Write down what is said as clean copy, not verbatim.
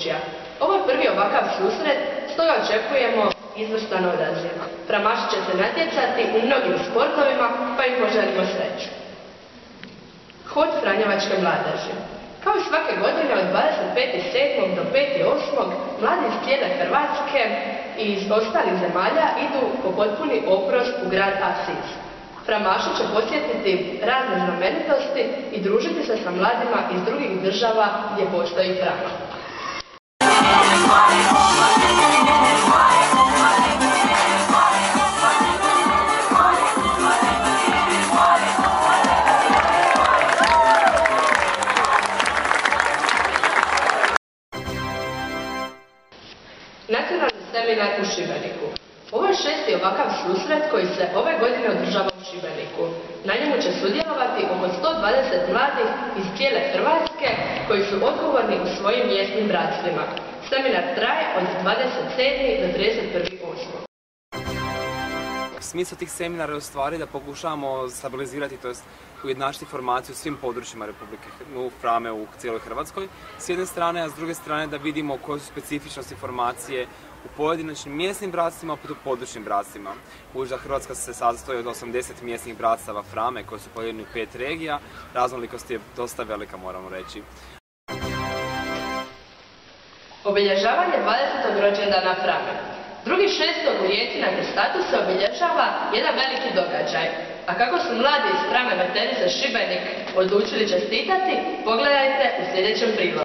područja. Ovo je prvi ovakav susret, stoga očekujemo izvrstan odaziv. Framaši će se natjecati u mnogim sportovima, pa im poželimo sreću. Hod Franjevačke mladeži. Kao i svake godine od 25.7. do 5.8. mladi iz cijele Hrvatske i iz ostalih zemalja idu po potpuni oprost u grad Asiz. Framaši će posjetiti razne znamenitosti i družiti se sa mladima iz drugih država gdje postoji Frama. Nacionalni seminar u Šibeniku. Ovo je 6. ovakav susret koji se ove godine održava u Šibeniku. Na njemu će sudjelovati oko 120 mladih iz cijele Hrvatske koji su odgovorni u svojim mjesnim bratstvima. Seminar traje od 27. do 31.8. Smisao tih seminara je u stvari da pokušavamo stabilizirati, to jest ujednačiti formaciju u svim područjima Republike Frame u cijeloj Hrvatskoj s jedne strane, a s druge strane da vidimo koje su specifičnosti formacije u pojedinačnim mjesnim bratstvima, opet u područnim bratstvima. Budući da Hrvatska se sastoji od 80 mjesnih bratstava Frame koji su podijeljeni u 5 regija, raznolikost je dosta velika, moramo reći. Obilježavanje 20. rođendana Frame. 2.6. u Rijeci na Krstatu se obilježava jedan veliki događaj. A kako su mladi iz Frame Veterice Šibenik odlučili čestitati, pogledajte u sljedećem prilogu.